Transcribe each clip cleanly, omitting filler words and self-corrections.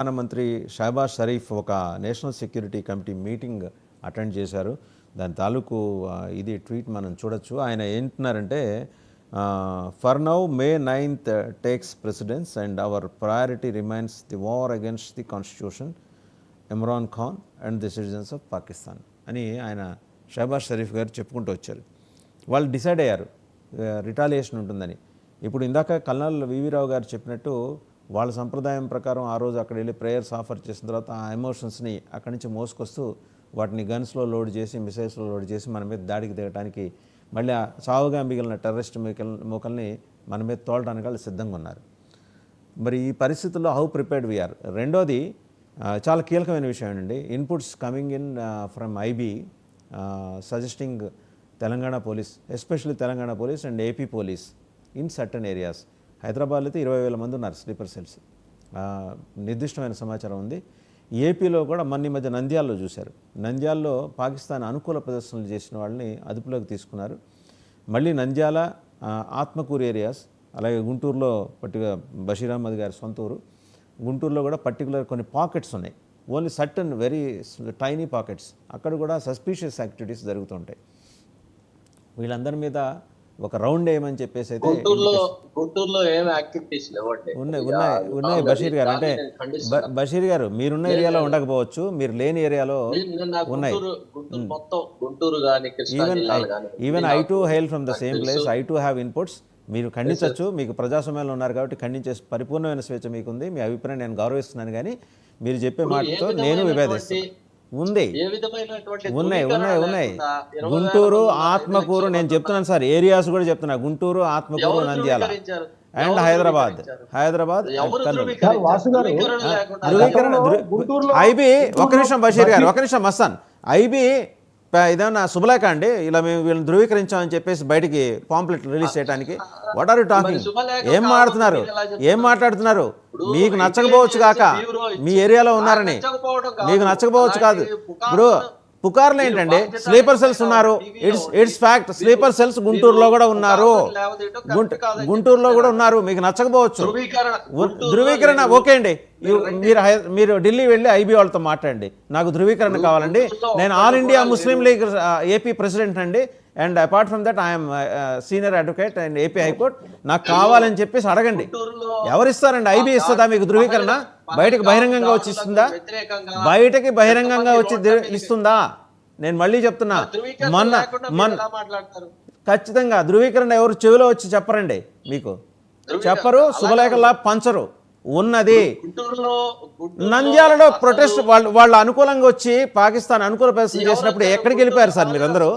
ప్రధానమంత్రి షహబాజ్ షరీఫ్ ఒక national security committee meeting attend చేశారు. దాని తాలూకు ఇది ట్వీట్ మనం చూడొచ్చు. ఆయన ఏంటున్నారంటే, for now May 9th takes precedence and our priority remains the war against the constitution, Imran Khan and the citizens of Pakistan అని ఆయన షహబాజ్ షరీఫ్ గారు చెప్పుకుంటూ వచ్చారు. వాళ్ళు డిసైడ్ అయ్యారు రిటాలియేషన్ ఉంటుందని. ఇప్పుడు ఇందాక కల్నల్ వివి రావు గారు చెప్పినట్టు వాళ్ళ సంప్రదాయం ప్రకారం ఆ రోజు అక్కడ వెళ్ళి ప్రేయర్స్ ఆఫర్ చేసిన తర్వాత ఆ ఎమోషన్స్ని అక్కడి నుంచి మోసుకొస్తూ వాటిని గన్స్లో లోడ్ చేసి, మిసైల్స్లో లోడ్ చేసి మన మీద దాడికి దిగడానికి, మళ్ళీ ఆ సావుగా మిగిలిన టెర్రరిస్ట్ మూకల్ని మన మీద తోలడానికి వాళ్ళు సిద్ధంగా ఉన్నారు. మరి ఈ పరిస్థితుల్లో హౌ ప్రిపేర్డ్ వీఆర్. రెండోది చాలా కీలకమైన విషయం అండి. Inputs coming in from IB suggesting Telangana police, especially Telangana police and AP police in certain areas. హైదరాబాద్లో అయితే 20,000 మంది ఉన్నారు స్లీపర్ సెల్స్, నిర్దిష్టమైన సమాచారం ఉంది. ఏపీలో కూడా ఈ మధ్య నంద్యాలలో చూశారు. నంద్యాలలో పాకిస్తాన్ అనుకూల ప్రదర్శనలు చేసిన వాళ్ళని అదుపులోకి తీసుకున్నారు. మళ్ళీ నంద్యాల, ఆత్మకూరు ఏరియాస్, అలాగే గుంటూరులో బషీర్ అహ్మద్ గారి సొంత ఊరు గుంటూరులో కూడా పర్టికులర్ కొన్ని పాకెట్స్ ఉన్నాయి, only certain very tiny pockets. అక్కడ కూడా సస్పీషియస్ యాక్టివిటీస్ జరుగుతుంటాయి. వీళ్ళందరి మీద ఒక రౌండ్ వేయమని చెప్పేసి అయితే గుంటూరులో ఏం యాక్టివిటీస్ లేవండి. ఉన్నాయి బషీర్ గారు. అంటే బషీర్ గారు మీరున్న ఏరియాలో ఉండకపోవచ్చు, మీరు లేని ఏరియాలో ఉన్నాయి. Even I too hail from the same place, I too have inputs. మీరు ఖండించవచ్చు, మీకు ప్రజాస్వామ్యంలో ఉన్నారు కాబట్టి ఖండించే పరిపూర్ణమైన స్వేచ్ఛ మీకుంది. మీ అభిప్రాయం నేను గౌరవిస్తున్నాను, కానీ మీరు చెప్పే మాటతో నేను విభేదిస్తాను. ఉన్నాయి. గుంటూరు, ఆత్మకూరు, నేను చెప్తున్నాను సార్, ఏరియాస్ కూడా చెప్తున్నా. గుంటూరు, ఆత్మకూరు, నంద్యాల అండ్ హైదరాబాద్ ధృవీకరణ. ఐబీ ఒక నిమిషం బషీర్ గారు, ఒక నిమిషం మస్తాన్. ఐబీ ఇదేమన్నా శుభలేఖ అండి? ఇలా మేము వీళ్ళని ధృవీకరించామని చెప్పేసి బయటికి పాంప్లెట్ రిలీజ్ చేయడానికి. What are you talking? ఏం మాట్లాడుతున్నారు? మీకు నచ్చకపోవచ్చు కాక, మీ ఏరియాలో ఉన్నారని మీకు నచ్చకపోవచ్చు కాదు. ఇప్పుడు పుకార్లు ఏంటండి? స్లీపర్ సెల్స్ ఉన్నారు, ఇట్స్ ఫ్యాక్ట్. స్లీపర్ సెల్స్ గుంటూరులో కూడా ఉన్నారు, గుంటూరులో కూడా ఉన్నారు. మీకు నచ్చకపోవచ్చు. ధృవీకరణ ఓకే అండి. మీరు ఢిల్లీ వెళ్ళి ఐబీ వాళ్ళతో మాట్లాడండి, నాకు ధృవీకరణ కావాలండి. నేను All India Muslim League AP president అండి, and apart from that I'm senior advocate and AP high court, నాకు కావాలని చెప్పేసి అడగండి. ఎవరిస్తారండి? ఐబీ ఇస్తుందా మీకు ధృవీకరణ? బయటకు బహిరంగంగా వచ్చి ఇస్తుందా? బయటకి బహిరంగంగా వచ్చి ఇస్తుందా? నేను మళ్ళీ చెప్తున్నా, మొన్న ఖచ్చితంగా ధృవీకరణ ఎవరు చెవిలో వచ్చి చెప్పరండి, మీకు చెప్పరు, శుభలేఖలా పంచరు. ఉన్నది నంద్యాలలో ప్రొటెస్ట్. వాళ్ళు అనుకూలంగా వచ్చి పాకిస్తాన్ అనుకూల ప్రదర్శన చేసినప్పుడు ఎక్కడికి వెళ్ళిపోయారు సార్ మీరందరూ?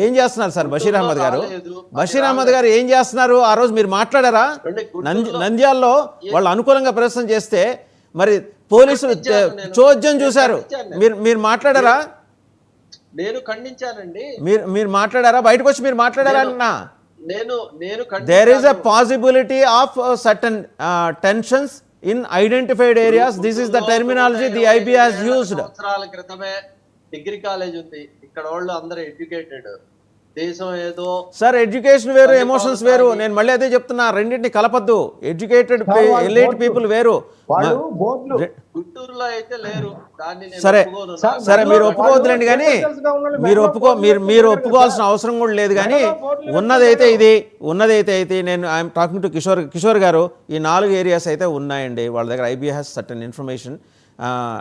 ఏం చేస్తున్నారు సార్ బషీర్ అహ్మద్ గారు? బషీర్ అహ్మద్ గారు ఏం చేస్తున్నారు? ఆ రోజు మీరు మాట్లాడారా? నంద్యాలలో వాళ్ళు అనుకూలంగా ప్రదర్శన చేస్తే మరి పోలీసులు చోద్యం చూశారు, మీరు మాట్లాడారా? నేను ఖండించానండి. మీరు మాట్లాడారా? బయటకు వచ్చి మీరు మాట్లాడారా అన్నా? There is a possibility of certain tensions in identified areas. This is the terminology the IB has used. సంవత్సరాల క్రితమే డిగ్రీ కాలేజ్ ఉంది, ఇక్కడ వాళ్ళు అందరూ ఎడ్యుకేటెడ్. దేశం ఏదో సార్, ఎడ్యుకేషన్ వేరు, ఎమోషన్స్ వేరు. నేను మళ్ళీ అదే చెప్తున్నా, రెండింటిని కలపద్దు. ఎడ్యుకేటెడ్ ఎలిట్ పీపుల్ వేరు. గుంటూరులో అయితే లేరు. సరే మీరు ఒప్పుకోవద్దులేండి, కానీ మీరు ఒప్పుకోవాల్సిన అవసరం కూడా లేదు. కానీ ఉన్నదైతే ఇది నేను ఐఎమ్ టాకింగ్ టు కిషోర్ గారు. ఈ 4 ఏరియాస్ అయితే ఉన్నాయండి వాళ్ళ దగ్గర. IB has certain information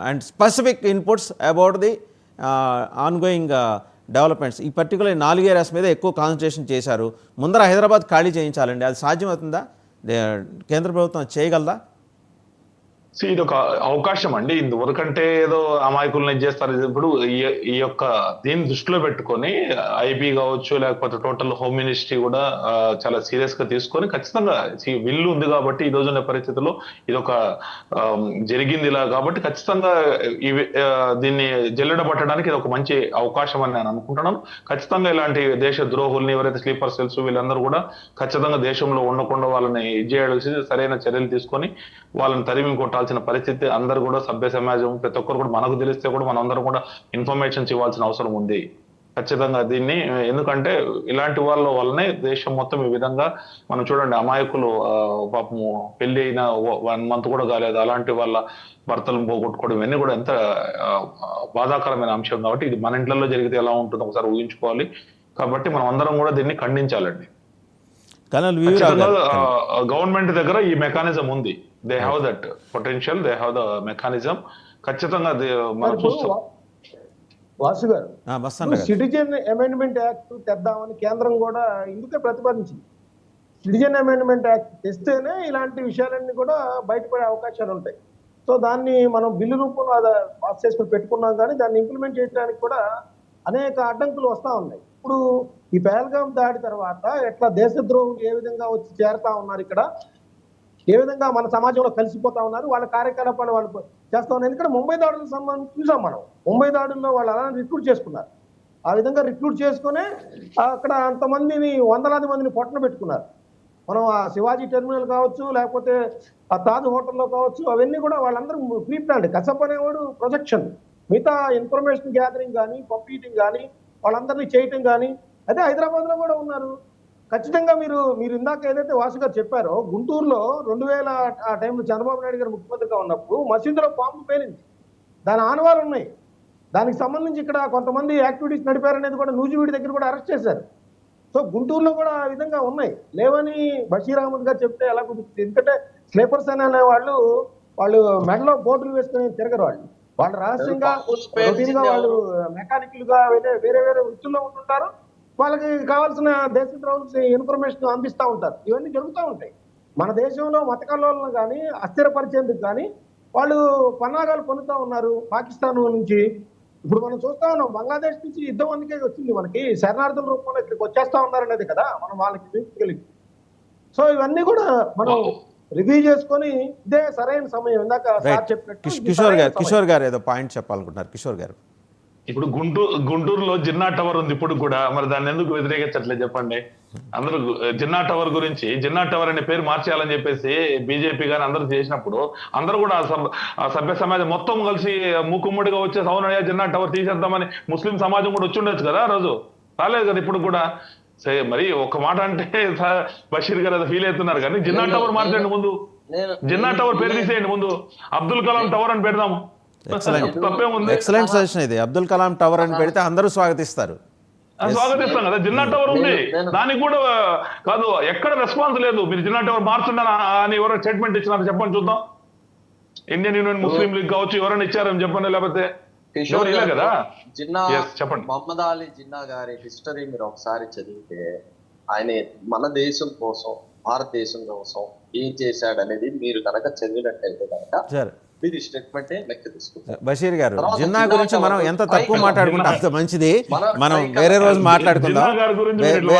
and specific inputs about the ongoing developments. ఈ పర్టికులర్ 4 ఏరియాస్ మీద ఎక్కువ కాన్సన్ట్రేషన్ చేశారు. ముందర హైదరాబాద్ ఖాళీ చేయించాలండి. అది సాధ్యమవుతుందా? కేంద్ర ప్రభుత్వం చేయగలదా? ఇది ఒక అవకాశం అండి. ఇందువరకంటే ఏదో అమాయకులను చేస్తారు. ఇప్పుడు ఈ యొక్క దీన్ని దృష్టిలో పెట్టుకొని ఐబీ కావచ్చు, లేకపోతే టోటల్ హోమ్ మినిస్ట్రీ కూడా చాలా సీరియస్ గా తీసుకొని ఖచ్చితంగా విల్లు ఉంది కాబట్టి ఈ రోజున్న పరిస్థితుల్లో ఇది ఒక జరిగింది ఇలా కాబట్టి ఖచ్చితంగా దీన్ని జల్లెడ పట్టడానికి ఇది ఒక మంచి అవకాశం అని నేను అనుకుంటున్నాను. ఖచ్చితంగా ఇలాంటి దేశ ద్రోహుల్ని, ఎవరైతే స్లీపర్ సెల్స్ వీళ్ళందరూ కూడా ఖచ్చితంగా దేశంలో ఉండకుండా వాళ్ళని చేయాల్సింది సరైన చర్యలు తీసుకొని వాళ్ళని తరిమి కొట్టాల్సిన పరిస్థితి. అందరూ కూడా సభ్య సమాజం ప్రతి ఒక్కరు కూడా మనకు తెలిస్తే కూడా మనందరం కూడా ఇన్ఫర్మేషన్స్ ఇవ్వాల్సిన అవసరం ఉంది. ఖచ్చితంగా దీన్ని, ఎందుకంటే ఇలాంటి వాళ్ళ వల్లనే దేశం మొత్తం ఈ విధంగా మనం చూడండి, అమాయకులు పాపము పెళ్లి అయిన 1 month కూడా కాలేదు అలాంటి వాళ్ళ భర్తలను పోగొట్టుకోవడం, ఇవన్నీ కూడా ఎంత ఆ, బాధాకరమైన అంశం. కాబట్టి ఇది మన ఇంట్లో జరిగితే ఎలా ఉంటుందో ఒకసారి ఊహించుకోవాలి. కాబట్టి మనం అందరం కూడా దీన్ని ఖండించాలండి. కర్నల్ వీరరావు ఖచ్చితంగా గారు గవర్నమెంట్ దగ్గర ఈ మెకానిజం ఉంది. They have that potential, they have the mechanism. ఖచ్చితంగా మనం చూస్తాం. వాసు గారు, మస్తాన్ గారు సిటిజన్ అమెండ్మెంట్ యాక్ట్ తెద్దామని కేంద్రం కూడా ఇందుకే ప్రతిపాదించింది. సిటిజన్ అమెండ్మెంట్ యాక్ట్ తెస్తేనే ఇలాంటి విషయాలన్నీ కూడా బయటపడే అవకాశాలు ఉంటాయి. సో దాన్ని మనం బిల్లు రూపంలో పాస్ చేసుకుని పెట్టుకున్నాం, కానీ దాన్ని ఇంప్లిమెంట్ చేయడానికి కూడా అనేక అడ్డంకులు వస్తూ ఉన్నాయి. ఇప్పుడు ఈ పహల్గాం దాడి తర్వాత ఎట్లా దేశద్రోహులు ఏ విధంగా వచ్చి చేరుతా ఉన్నారు, ఇక్కడ ఏ విధంగా మన సమాజంలో కలిసిపోతా ఉన్నారు, వాళ్ళ కార్యకలాపాలు వాళ్ళు చేస్తా ఉన్నారు. ఎందుకంటే ముంబై దాడులకు సంబంధించి చూసాం మనం. ముంబై దాడుల్లో వాళ్ళు అలా రిక్రూట్ చేసుకున్నారు. ఆ విధంగా రిక్రూట్ చేసుకునే అక్కడ అంతమందిని, వందలాది మందిని పొట్టన పెట్టుకున్నారు. మనం ఆ శివాజీ టెర్మినల్ కావచ్చు, లేకపోతే ఆ తాజ్ హోటల్లో కావచ్చు, అవన్నీ కూడా వాళ్ళందరూ ప్రీ ప్లాన్డ్. కసప్ అనేవాడు ప్రొజెక్షన్, మిగతా ఇన్ఫర్మేషన్ గ్యాదరింగ్ కానీ, పంపించడం కానీ, వాళ్ళందరినీ చేయటం కానీ. అయితే హైదరాబాద్లో కూడా ఉన్నారు. ఖచ్చితంగా మీరు ఇందాక ఏదైతే వాసు గారు చెప్పారో, గుంటూరులో 2000 ఆ టైంలో చంద్రబాబు నాయుడు గారు ముఖ్యమంత్రిగా ఉన్నప్పుడు మసీదులో బాంబు పేలింది. దాని ఆనవాలు ఉన్నాయి. దానికి సంబంధించి ఇక్కడ కొంతమంది యాక్టివిటీస్ నడిపారనేది కూడా నూజివీడి దగ్గర కూడా అరెస్ట్ చేశారు. సో గుంటూరులో కూడా ఆ విధంగా ఉన్నాయి. లేవని బషీర్ అహ్మద్ గారు చెప్తే ఎలా కుదురుతుంది? ఎందుకంటే స్లీపర్స్ అనే వాళ్ళు మెడలో బోర్డులు వేసుకుని తిరగరు. వాళ్ళు రహస్యంగా రొటీన్ గా వాళ్ళు మెకానికల్ గా వేరే వృత్తుల్లో ఉంటుంటారు. వాళ్ళకి కావాల్సిన దేశద్రోహులకు ఇన్ఫర్మేషన్ అందిస్తూ ఉంటారు. ఇవన్నీ జరుగుతూ ఉంటాయి. మన దేశంలో మత కల్లోలను కానీ అస్థిరపరిచేందుకు కానీ వాళ్ళు పన్నాగాలు పొందుతూ ఉన్నారు. పాకిస్తాన్ నుంచి ఇప్పుడు మనం చూస్తా ఉన్నాం, బంగ్లాదేశ్ నుంచి యుద్ధం అందుకే వచ్చింది. మనకి శరణార్థుల రూపంలో ఇక్కడికి వచ్చేస్తా ఉన్నారనేది కదా మనం వాళ్ళకి తీసుకెళ్ళి. సో ఇవన్నీ కూడా మనం రివ్యూ చేసుకొని ఇదే సరైన సమయం. ఇందాక సార్ చెప్పినట్టు కిషోర్ గారు ఏదో పాయింట్ చెప్పాలనుకుంటున్నారు. కిషోర్ గారు, ఇప్పుడు గుంటూరులో జిన్నా టవర్ ఉంది ఇప్పుడు కూడా, మరి దాన్ని ఎందుకు వ్యతిరేకించట్లేదు చెప్పండి? అందరూ జిన్నా టవర్ గురించి, జిన్నా టవర్ అనే పేరు మార్చేయాలని చెప్పేసి బీజేపీ గాని అందరూ చేసినప్పుడు, అందరూ కూడా ఆ సభ్య సమాజం మొత్తం కలిసి మూకుమ్మడిగా వచ్చేసి అవునయ్యా జిన్నా టవర్ తీసేద్దామని ముస్లిం సమాజం కూడా వచ్చి ఉండొచ్చు కదా, ఆ రోజు రాలేదు కదా. ఇప్పుడు కూడా మరి ఒక మాట అంటే బషీర్ గారు ఫీల్ అవుతున్నారు, కానీ జిన్నా టవర్ మార్చండి ముందు, జిన్నా టవర్ పేరు తీసేయండి ముందు, అబ్దుల్ కలాం టవర్ అని పెడదాము. ఎక్సలెంట్ సజెషన్ ఇది. అబ్దుల్ కలాం టవర్ అని పెడితే అందరూ స్వాగతిస్తారు. స్వాగతిస్తాం కదా. జిన్నా టవర్ ఉంది, దానికి కూడా కాదు, ఎక్కడ రెస్పాన్స్ లేదు. మీరు జిన్నా టవర్ మార్చుండ అని ఎవరైనా స్టేట్మెంట్ ఇచ్చినారు చెప్పండి చూద్దాం. ఇండియన్ యూనియన్ ముస్లిం లీగ్ కావచ్చు, ఎవరైనా ఇచ్చారని చెప్పండి, లేకపోతే కదా. జిన్నా చెప్పండి. మహమ్మద్ అలీ జిన్నా గారి హిస్టరీ మీరు ఒకసారి చదివితే, ఆయన మన దేశం కోసం, భారతదేశం కోసం ఏం చేశాడు అనేది మీరు కనుక చదివినట్టయితే కనుక మీరు స్టేట్మెంట్ లెక్క తీసుకుంటారు. బషీర్ గారు, జిన్నా గురించి మనం ఎంత తక్కువ మాట్లాడుకుంటే అంత మంచిది. మనం వేరే రోజు మాట్లాడుకుందాం.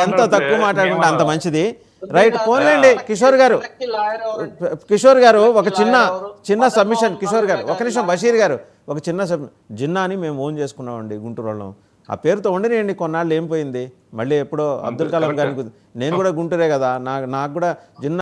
ఎంత తక్కువ మాట్లాడుకుంటే అంత మంచిది. రైట్, పోన్లేండి. కిషోర్ గారు ఒక చిన్న సబ్మిషన్. కిషోర్ గారు ఒక నిమిషం. బషీర్ గారు ఒక చిన్న జిన్నాని మేము ఓన్ చేసుకున్నామండి గుంటూరు వాళ్ళం. ఆ పేరుతో ఉండనియండి, కొన్నాళ్ళు ఏం పోయింది. మళ్ళీ ఎప్పుడో అబ్దుల్ కలాం గారికి, నేను కూడా గుంటూరే కదా, నాకు కూడా జిన్నా